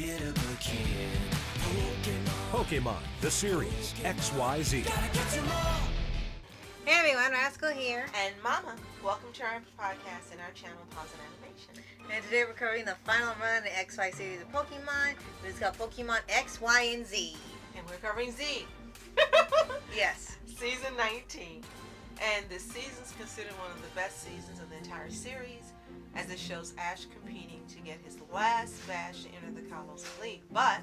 unforgettable kid. Pokemon, the series, XYZ. Hey everyone, Rascal here. And Mama, welcome to our podcast and our channel, Paws On Animation. And today we're covering the final run of the XY series of Pokemon. It's called Pokemon X, Y, and Z. And we're covering Z. Yes. Season 19. And this season's considered one of the best seasons of the entire series, as it shows Ash competing to get his last badge to enter the Kalos League. But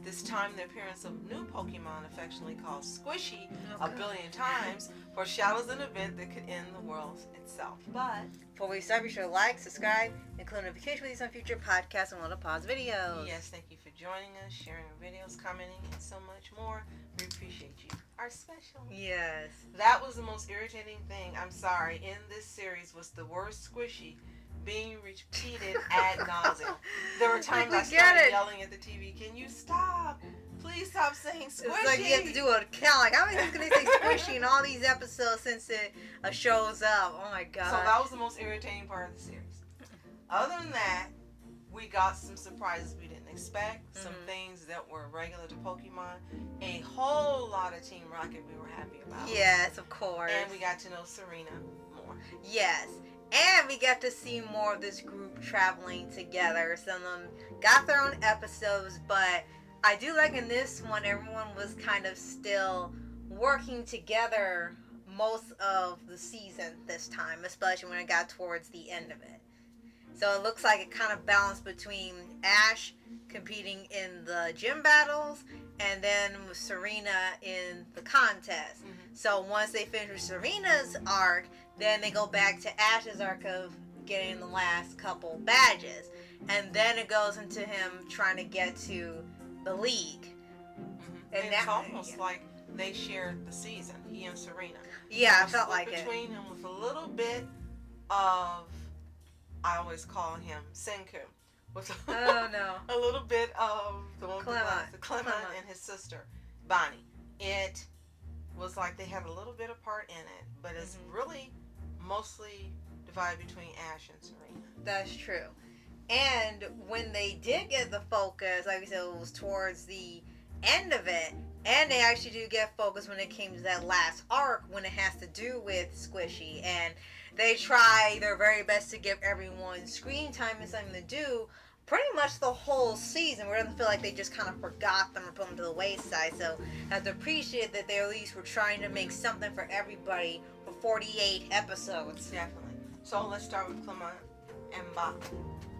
this time, the appearance of new Pokemon, affectionately called Squishy, a billion times, foreshadows an event that could end the world itself. But before we start, be sure to like, subscribe, and click notifications for these on future podcasts and little pause videos. yes, thank you for joining us, sharing our videos, commenting, and so much more. We appreciate you. Our special. Yes. That was the most irritating thing, I'm sorry, in this series was the word Squishy being repeated ad nauseum. There were times I started yelling at the TV, can you stop? Please stop saying Squishy. It's like you have to do a count. Like, how many times can they say Squishy in all these episodes since it shows up? Oh my god. So that was the most irritating part of the series. Other than that, we got some surprises we didn't expect. Some things that were regular to Pokemon. A whole lot of Team Rocket we were happy about. Yes, of course. And we got to know Serena more. Yes. And we got to see more of this group traveling together. Some of them got their own episodes, but I do like in this one, everyone was kind of still working together most of the season this time, especially when it got towards the end of it. So it looks like it kind of balanced between Ash competing in the gym battles and then with Serena in the contest. So once they finish with Serena's arc, then they go back to Ash's arc of getting the last couple badges. And then it goes into him trying to get to the league. And it's almost like they shared the season, he and Serena. Yeah, I felt like it. Between him with a little bit of, I always call him Senku. With oh no. a little bit of the one Clement and his sister, Bonnie. It was like they had a little bit of part in it, but it's really mostly divided between Ash and Serena. That's true. And when they did get the focus, like I said, it was towards the end of it. And they actually do get focused when it came to that last arc when it has to do with Squishy. And they try their very best to give everyone screen time and something to do pretty much the whole season, where it doesn't feel like they just kind of forgot them or put them to the wayside. So I have to appreciate that they at least were trying to make something for everybody for 48 episodes. Definitely. So let's start with Clement and Bob.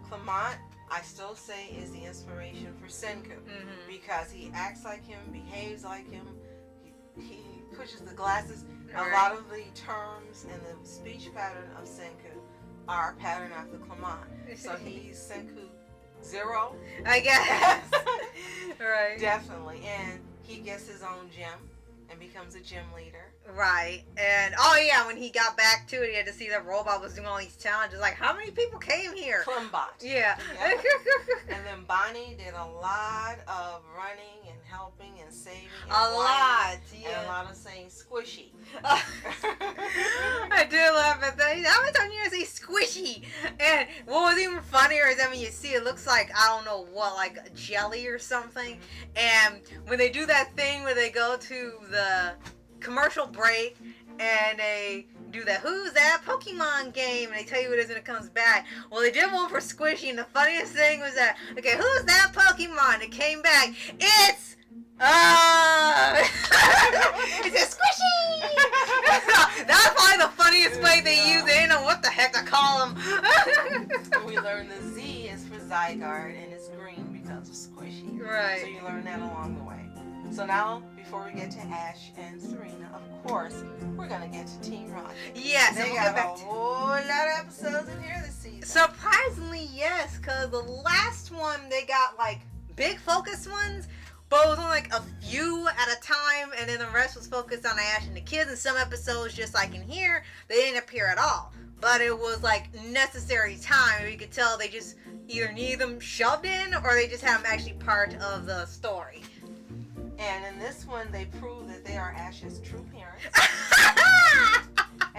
Clement, I still say, is the inspiration for Senku because he acts like him, behaves like him, he pushes the glasses. A lot of the terms and the speech pattern of Senku are patterned after Clement. So he's Senku 0, I guess. Right. Definitely. And he gets his own gym and becomes a gym leader. Right. And oh yeah, when he got back to it, he had to see that robot was doing all these challenges. Like, how many people came here? Clembot. Yeah. And then Bonnie did a lot of running and helping and saving. And a lot. Yeah. And a lot of saying squishy. I do love it. How many times you say squishy? And what was even funnier is that when you see it looks like, I don't know what, like jelly or something. And when they do that thing where they go to the commercial break and they do that Who's That Pokemon game and they tell you what it is when it comes back. Well, they did one for Squishy, and the funniest thing was that, okay, who's that Pokemon? It came back. It's it's a Squishy. That's probably the funniest way they use it. They didn't know what the heck to call them. We learned the Z is for Zygarde and it's green because of Squishy. Right. So you learn that along the way. So now, before we get to Ash and Serena, of course, we're going to get to Team Rocket. Yes, they got a whole lot of episodes in here this season. Surprisingly, yes, because the last one, they got, like, big focus ones, but it was only, like, a few at a time, and then the rest was focused on Ash and the kids, and some episodes, just like in here, they didn't appear at all. But it was, like, necessary time. You could tell they just either need them shoved in, or they just have them actually part of the story. And in this one, they prove that they are Ash's true parents.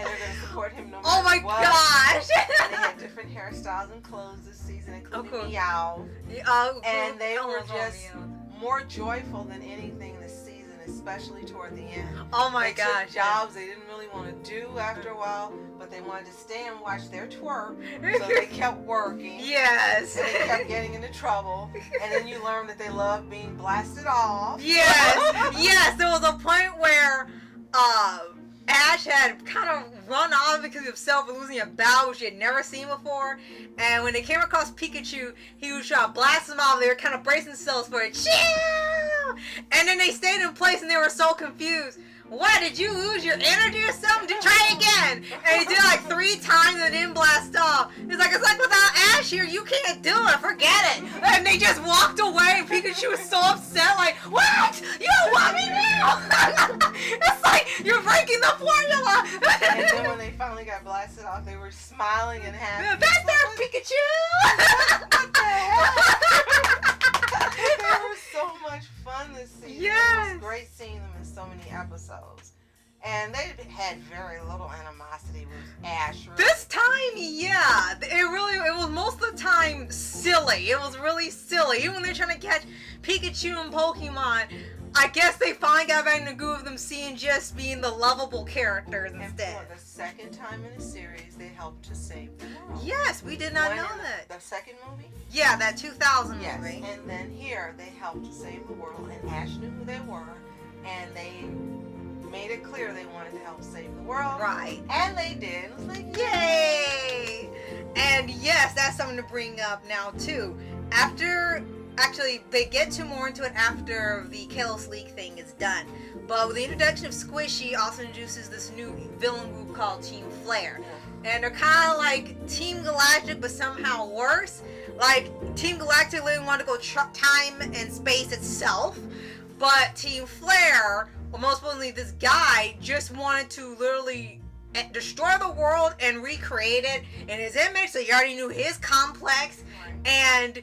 and they're going to support him no matter Oh my what. gosh! And they had different hairstyles and clothes this season, including Meow. Oh, And they were oh, just Meow. more joyful than anything this season, especially toward the end. Oh my They gosh! took jobs they didn't really want to do after a while, but they wanted to stay and watch their twerk, so they kept working. Yes. And they kept getting into trouble, and then you learn that they love being blasted off. Yes, yes. There was a point where Ash had kind of run off because of himself for losing a battle which he had never seen before. And when they came across Pikachu, he was trying to blast them off. They were kind of bracing themselves for it. Chill! And then they stayed in place and they were so confused. What, did you lose your energy or something? To try again. And he did like 3 times and didn't blast off. It's like without Ash here, you can't do it. Forget it. And they just walked away. And Pikachu was so upset, like, what? You don't want me now? It's like, you're breaking the formula. And then when they finally got blasted off, they were smiling and happy. That's there, Pikachu. What the heck? They were so much fun this season. Yes. It was great seeing them in so many episodes. And they had very little animosity with Ash. Really. This time, yeah. It was most of the time silly. It was really silly. Even when they're trying to catch Pikachu and Pokemon, I guess they finally got back in the groove of them just being the lovable characters And instead. for the second time in the series, they helped to save the world. Yes, we did not One know in that. The second movie? Yeah, that 2000 Yes. movie. And then here, they helped to save the world, and Ash knew who they were, and they made it clear they wanted to help save the world. Right. And they did. It was like, Yay! And yes, that's something to bring up now too. Actually, they get more into it after the Kalos League thing is done. But with the introduction of Squishy, also introduces this new villain group called Team Flare. And they're kind of like Team Galactic, but somehow worse. Like, Team Galactic literally wanted to go time and space itself. But Team Flare, well, most importantly, this guy just wanted to literally destroy the world and recreate it in his image. So you already knew his complex. And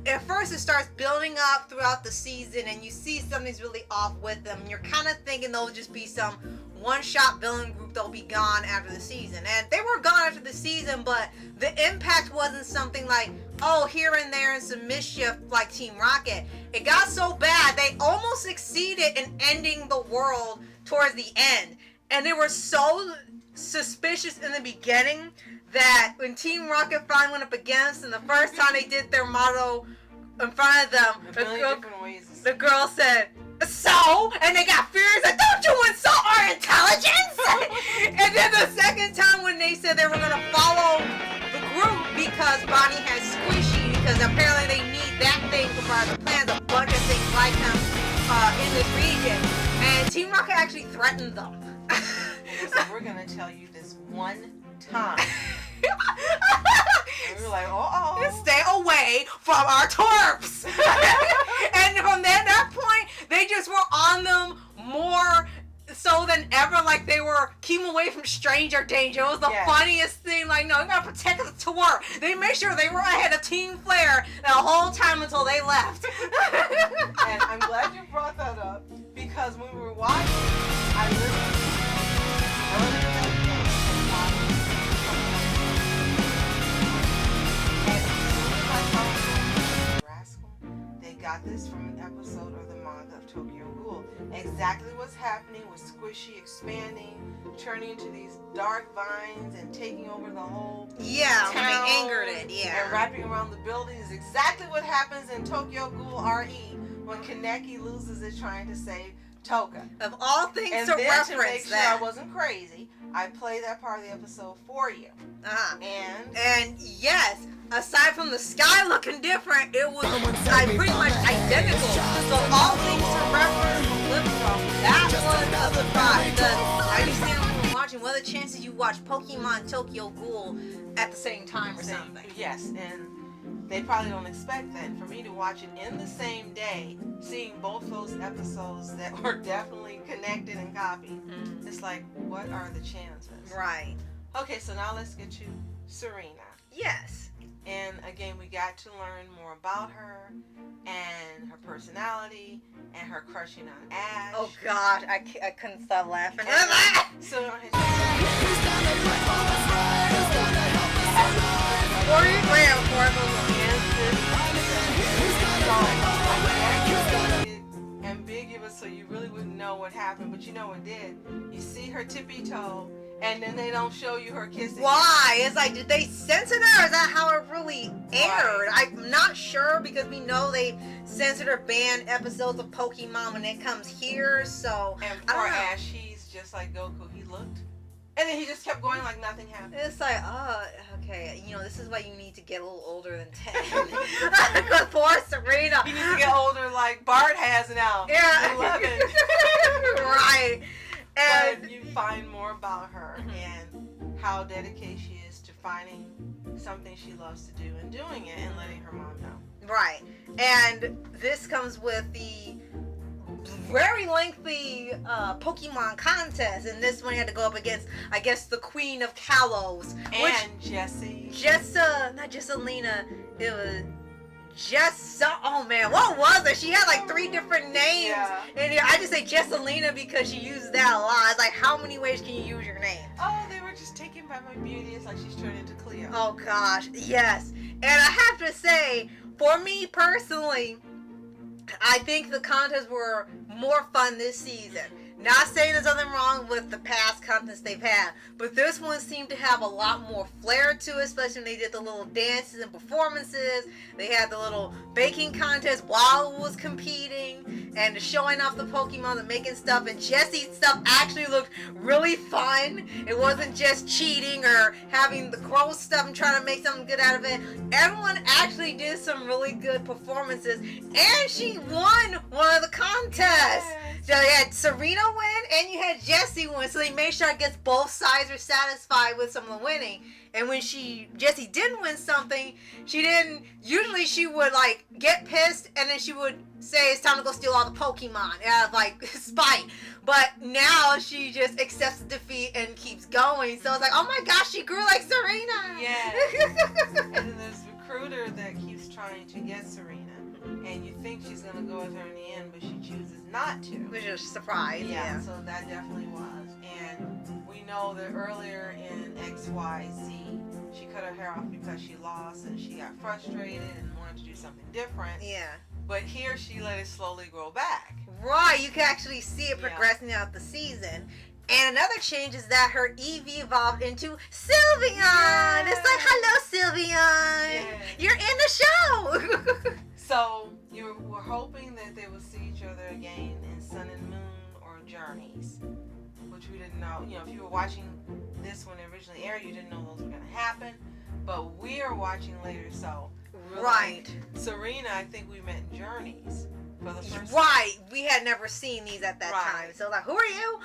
at first it starts building up throughout the season, and you see something's really off with them. You're kind of thinking they'll just be some one-shot villain group that'll be gone after the season. And they were gone after the season, but the impact wasn't something like, oh, here and there and some mischief like Team Rocket. It got so bad, they almost succeeded in ending the world towards the end. And they were so suspicious in the beginning that when Team Rocket finally went up against, and the first time they did their motto in front of them, the girl said, so? And they got furious, like, don't you insult our intelligence? And then the second time when they said they were going to follow the group because Bonnie has Squishy, because apparently they need that thing for the plans, a bunch of things like them in this region. And Team Rocket actually threatened them. So we're going to tell you this one time. And we were like, stay away from our twerps. And from that point, they just were on them more so than ever. Like, they were keeping away from stranger danger. It was the funniest thing. Like, no, you gotta protect the twerp. They made sure they were ahead of Team Flare the whole time until they left. And I'm glad you brought that up, because when we were watching, I literally earlier that day and watched Rascal. They got this from an episode of the manga of Tokyo Ghoul. Exactly what's happening with Squishy expanding, turning into these dark vines and taking over the whole When town, they angered it, and wrapping around the building is exactly what happens in Tokyo Ghoul RE when Kaneki loses it trying to save Toka. Of all things And to then reference to make sure that. I wasn't crazy, I played that part of the episode for you. And yes, aside from the sky looking different, it was pretty much identical. So all things to reference from Lipscomb, that was a surprise. I understand when you're watching, what are the chances you watch Pokemon Tokyo Ghoul at the same time or something? Yes, and they probably don't expect that. For me to watch it in the same day, seeing both those episodes that were definitely connected and copied, it's like, what are the chances? Right. Okay, so now let's get you Serena. Yes. And again, we got to learn more about her and her personality and her crushing on Ash. Oh God, I couldn't stop laughing. So ambiguous, so you really wouldn't know what happened, but you know what did. You see her tippy toe, and then they don't show you her kissing. Why? It's like, did they censor her? Or is that how it really aired? Right. I'm not sure, because we know they censored or banned episodes of Pokemon when it comes here, so And poor Ash, he's just like Goku. He looked, and then he just kept going like nothing happened. it's like, oh, okay, this is why you need to get a little older than 10. Because poor Serena. He needs to get older like Bart has now. Yeah. 11. Right. And But you find more about her and how dedicated she is to finding something she loves to do and doing it and letting her mom know. right. And this comes with the very lengthy Pokemon contest, and this one you had to go up against, I guess, the Queen of Kalos, And Jessie. not Jessalina, it was oh man, what was it? She had like 3 different names, Yeah. and I just say Jessalina because she used that a lot. It's like, how many ways can you use your name? Oh, they were just taken by my beauty. It's like she's turned into Cleo. Oh gosh, yes. And I have to say, for me personally, I think the contests were more fun this season. Not saying there's nothing wrong with the past contests they've had, but this one seemed to have a lot more flair to it, especially when they did the little dances and performances. They had the little baking contest while it was competing, and showing off the Pokemon and making stuff, and Jessie's stuff actually looked really fun. It wasn't just cheating or having the gross stuff and trying to make something good out of it. Everyone actually did some really good performances, and she won one of the contests. Yes. So you had Serena win and you had Jessie win, so they made sure I guess both sides were satisfied with some of the winning. And when Jessie didn't win something, usually she would like get pissed and then she would say it's time to go steal all the Pokemon out of like spite. But now she just accepts the defeat and keeps going. So it's like, oh my gosh, she grew like Serena. Yeah. And then there's a recruiter that keeps trying to get Serena. And you think she's going to go with her in the end, but she chooses not to. Which is a surprise. Yeah. So that definitely was. And we know that earlier in XYZ, she cut her hair off because she lost and she got frustrated and wanted to do something different. Yeah. But here she let it slowly grow back. Right, you can actually see it progressing out the season. And another change is that her Eevee evolved into Sylveon. Yeah. It's like, hello, Sylveon. Yeah. You're in the show. So you were hoping that they would see each other again in Sun and Moon or Journeys, which we didn't know. If you were watching this when it originally aired, you didn't know those were going to happen. But we are watching later, so Right. Serena, I think we met in Journeys for the first time. Right. We had never seen these at that time. So like, who are you?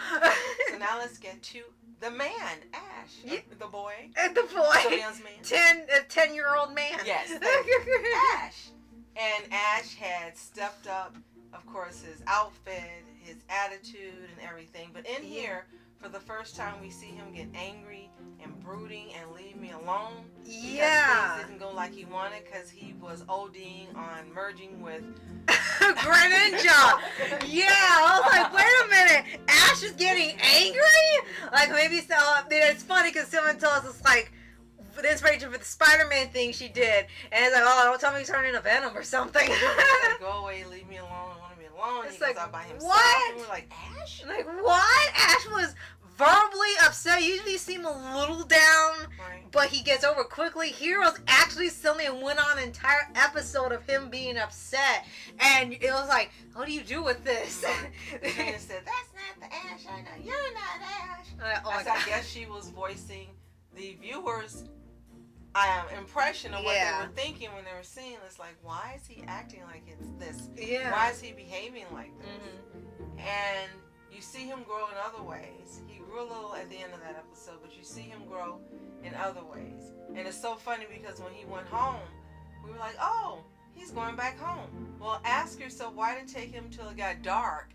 So now let's get to the man, Ash. Yeah. The boy. And the boy. Sylveon's man. 10-year-old man. Yes. Ash. And Ash had stepped up, of course, his outfit, his attitude, and everything. But in here, for the first time, we see him get angry and brooding and leave me alone. Yeah. Things didn't go like he wanted because he was ODing on merging with Greninja. Yeah, I was like, wait a minute. Ash is getting angry? Like, maybe so. It's funny because someone told us it's like, the inspiration for the Spider-Man thing she did, and it's like, oh, don't tell me he's turning into Venom or something. like, go away, leave me alone, I want to be alone. It's He goes like, out by himself. what? And we're like, Ash? Like, what? Ash was verbally upset. Usually you seem a little down, Right. but he gets over quickly. Heroes actually suddenly went on an entire episode of him being upset, and it was like, what do you do with this? Serena said, that's not the Ash I know. You're not Ash. Oh my So I God. guess she was voicing the viewers' impression of what they were thinking when they were seeing this. Like, why is he acting like it's this? Yeah. Why is he behaving like this? Mhm. And you see him grow in other ways. He grew a little at the end of that episode, but you see him grow in other ways. And it's so funny because when he went home, we were like, oh, he's going back home. Well, ask yourself, why did it take him till it got dark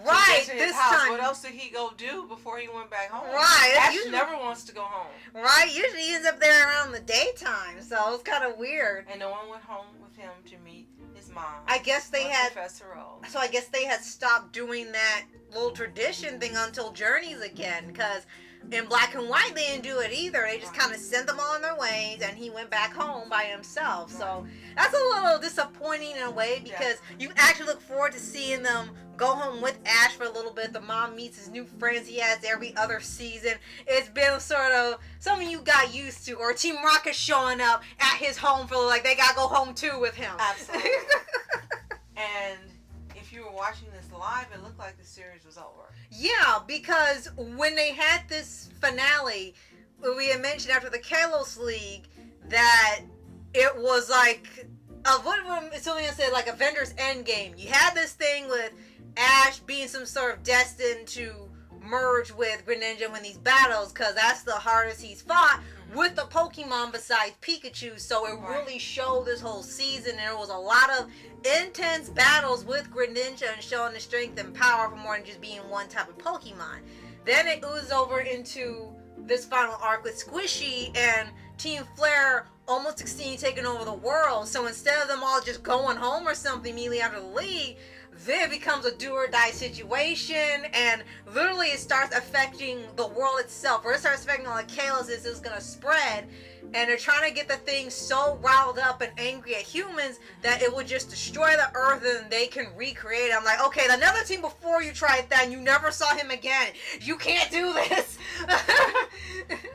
Right, to this his house. time. What else did he go do before he went back home? Right. Ash Usually, never wants to go home. right, usually he ends up there around the daytime, so it's kind of weird. And no one went home with him to meet his mom. I guess they had, Professor O. so I guess they had stopped doing that little tradition thing until Journeys again, because in Black and White they didn't do it either. They just kind of sent them all on their ways, and he went back home by himself. So that's a little disappointing in a way, because you actually look forward to seeing them go home with Ash for a little bit. The mom meets his new friends he has every other season. It's been sort of something you got used to. Or Team Rocket showing up at his home for like they gotta go home too with him. Absolutely. And if you were watching this live, it looked like the series was over. Yeah, because when they had this finale, we had mentioned after the Kalos League that it was like, what Sylvia said, like Avengers Endgame. You had this thing with Ash being some sort of destined to merge with Greninja and win these battles, because that's the hardest he's fought with the Pokemon besides Pikachu. So it really showed this whole season. There was a lot of intense battles with Greninja and showing the strength and power for more than just being one type of Pokemon. Then it oozed over into this final arc with Squishy and Team Flare almost succeeding taking over the world. So instead of them all just going home or something immediately after the league, then it becomes a do or die situation, and literally it starts affecting the world itself, or it starts affecting all the Kalos. It's going to spread, and they're trying to get the thing so riled up and angry at humans that it would just destroy the earth and they can recreate it. I'm like, okay, another team before you tried that and you never saw him again. You can't do this.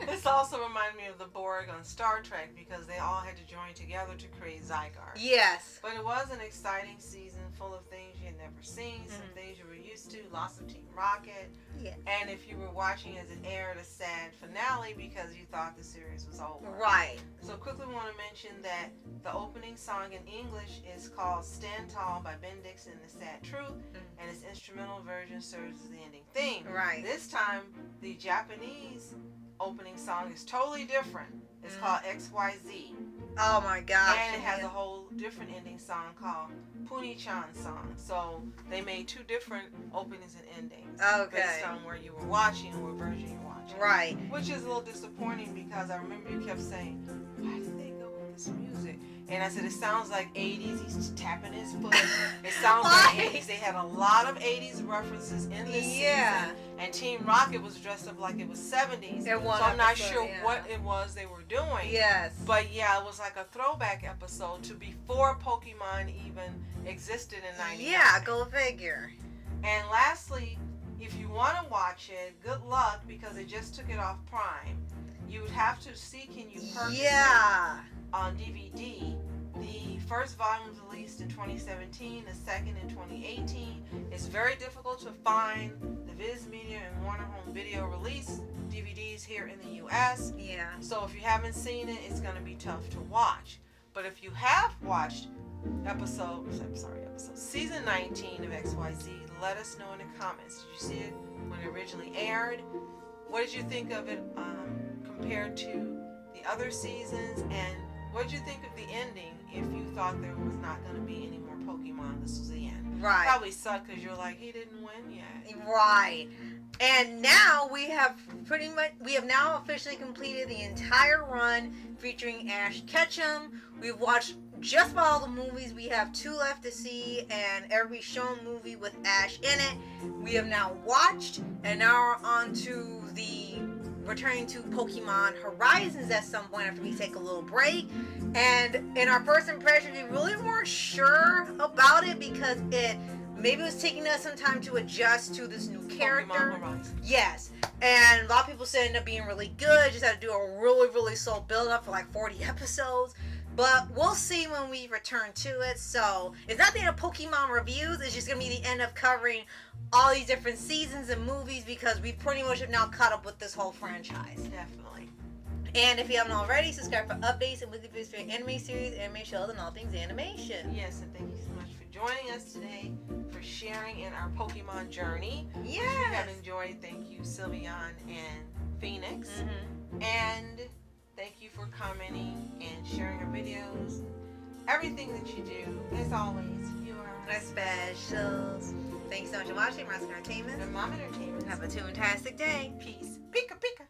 This also reminded me of the Borg on Star Trek, because they all had to join together to create Zygarde. Yes. But it was an exciting season full of things you had never seen, some things you were used to, lots of Team Rocket. Yeah. And if you were watching as it aired, a sad finale because you thought the series was over. Right. So quickly want to mention that the opening song in English is called Stand Tall by Ben Dixon and the Sad Truth, and its instrumental version serves as the ending theme. Right. This time, the Japanese opening song is totally different. It's called XYZ. Oh my gosh. And it has a whole different ending song called Puni-chan song. So they made two different openings and endings. Okay. Based on where you were watching and what version you're watching. Right. Which is a little disappointing, because I remember you kept saying, why did they go with this music? And I said, it sounds like 80s. He's tapping his foot. It sounds like 80s. They had a lot of 80s references in this season. And Team Rocket was dressed up like it was 70s. So I'm not sure what it was they were doing. Yes. But yeah, it was like a throwback episode to before Pokemon even existed in 99. Yeah, go figure. And lastly, if you want to watch it, good luck, because they just took it off Prime. You would have to see, can you purchase it on DVD. The first volume was released in 2017, the second in 2018. It's very difficult to find the Viz Media and Warner Home Video release DVDs here in the US. Yeah. So if you haven't seen it, it's going to be tough to watch. But if you have watched season 19 of XYZ, let us know in the comments. Did you see it when it originally aired? What did you think of it compared to the other seasons? And what did you think of the ending if you thought there was not going to be any more Pokemon? This was the end. Right. Probably sucked because you're like, he didn't win yet. Right. And now we have now officially completed the entire run featuring Ash Ketchum. We've watched just about all the movies. We have 2 left to see, and every shown movie with Ash in it we have now watched, and now we're on to the returning to Pokemon Horizons at some point after we take a little break. And in our first impression, we really weren't sure about it, because maybe it was taking us some time to adjust to this new character. Pokemon Horizons. Yes. And a lot of people said it ended up being really good. Just had to do a really, really slow build up for like 40 episodes. But we'll see when we return to it. So it's not the end of Pokemon reviews. It's just going to be the end of covering all these different seasons and movies, because we pretty much have now caught up with this whole franchise. Definitely. And if you haven't already, subscribe for updates and weekly videos for anime series, anime shows, and all things animation. Yes, and thank you so much for joining us today, for sharing in our Pokemon journey. Yes. If you have enjoyed, thank you, Sylveon and Phoenix. And thank you for commenting and sharing your videos. Everything that you do, as always, you are Our specials. Thanks so much for watching Rise Entertainment. And Mom Entertainment. Have a fantastic day. Peace. Pika pika.